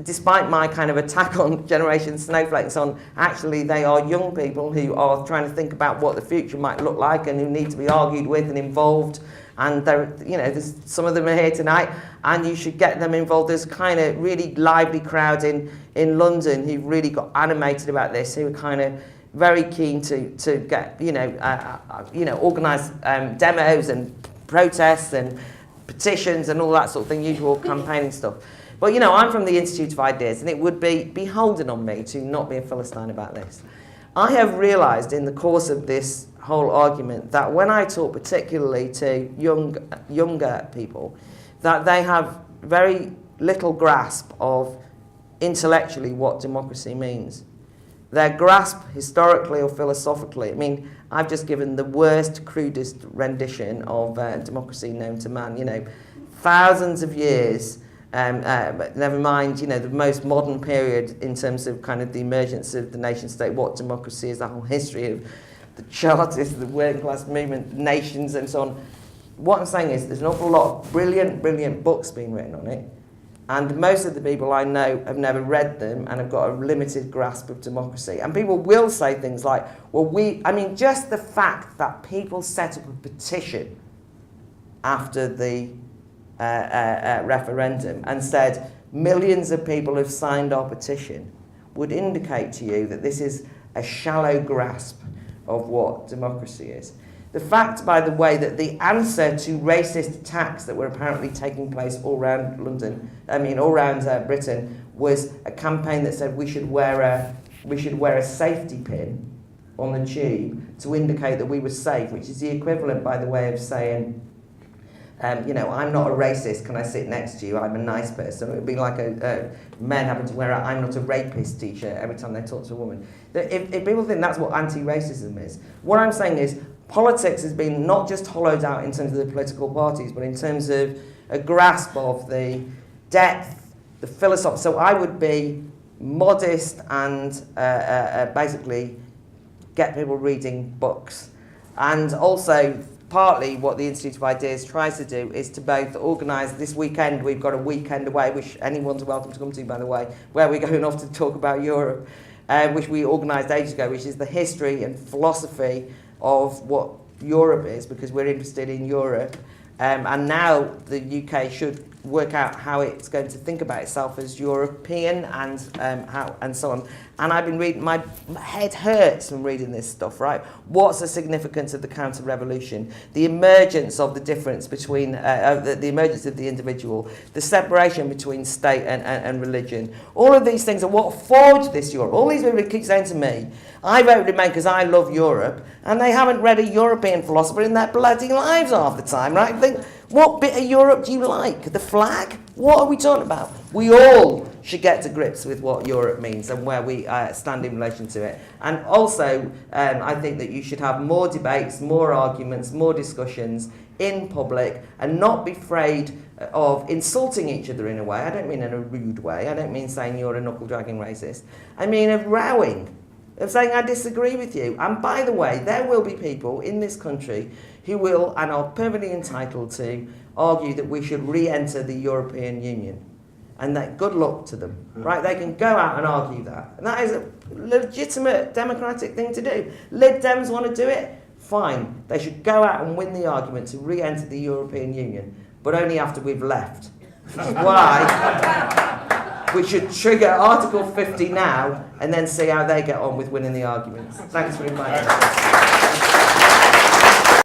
Despite my kind of attack on Generation Snowflakes on, actually they are young people who are trying to think about what the future might look like and who need to be argued with and involved. And you know, there's, some of them are here tonight, and you should get them involved. There's a kind of really lively crowd in London who really got animated about this, who are kind of very keen to get, organise demos and protests and petitions and all that sort of thing, usual campaigning stuff. But, you know, I'm from the Institute of Ideas, and it would be beholden on me to not be a Philistine about this. I have realised in the course of this whole argument that when I talk particularly to younger people, that they have very little grasp of intellectually what democracy means. Their grasp historically or philosophically, I mean, I've just given the worst, crudest rendition of democracy known to man, you know, thousands of years. But never mind, you know, the most modern period in terms of kind of the emergence of the nation state, what democracy is, the whole history of the Chartists, the working class movement, nations and so on. What I'm saying is there's an awful lot of brilliant books being written on it, and most of the people I know have never read them and have got a limited grasp of democracy. And people will say things like, well, just the fact that people set up a petition after the referendum and said millions of people have signed our petition. would indicate to you that this is a shallow grasp of what democracy is. The fact, by the way, that the answer to racist attacks that were apparently taking place all around Britain, was a campaign that said we should wear a safety pin on the tube to indicate that we were safe, which is the equivalent, by the way, of saying, I'm not a racist, can I sit next to you? I'm a nice person. It would be like men having to wear a I'm not a rapist t-shirt every time they talk to a woman. If people think that's what anti-racism is, what I'm saying is politics has been not just hollowed out in terms of the political parties, but in terms of a grasp of the depth, the philosophy. So I would be modest and basically get people reading books. And also, partly what the Institute of Ideas tries to do is to both organise this weekend. We've got a weekend away, which anyone's welcome to come to, by the way, where we're going off to talk about Europe, which we organised ages ago, which is the history and philosophy of what Europe is, because we're interested in Europe. And now the UK should work out how it's going to think about itself as European and so on. And I've been reading, my head hurts from reading this stuff, right? What's the significance of the counter-revolution? The emergence of the difference between, the emergence of the individual, the separation between state and religion. All of these things are what forged this Europe. All these people keep saying to me, I vote Remain because I love Europe, and they haven't read a European philosopher in their bloody lives half the time, right? Think, what bit of Europe do you like? The flag? What are we talking about? We all should get to grips with what Europe means and where we stand in relation to it. And also, I think that you should have more debates, more arguments, more discussions in public, and not be afraid of insulting each other in a way. I don't mean in a rude way. I don't mean saying you're a knuckle-dragging racist. I mean of rowing, of saying I disagree with you. And by the way, there will be people in this country who will, and are perfectly entitled to, argue that we should re-enter the European Union. And that good luck to them, right? They can go out and argue that. And that is a legitimate democratic thing to do. Lib Dems want to do it? Fine. They should go out and win the argument to re-enter the European Union, but only after we've left. Which is why we should trigger Article 50 now and then see how they get on with winning the arguments. Thanks for inviting us.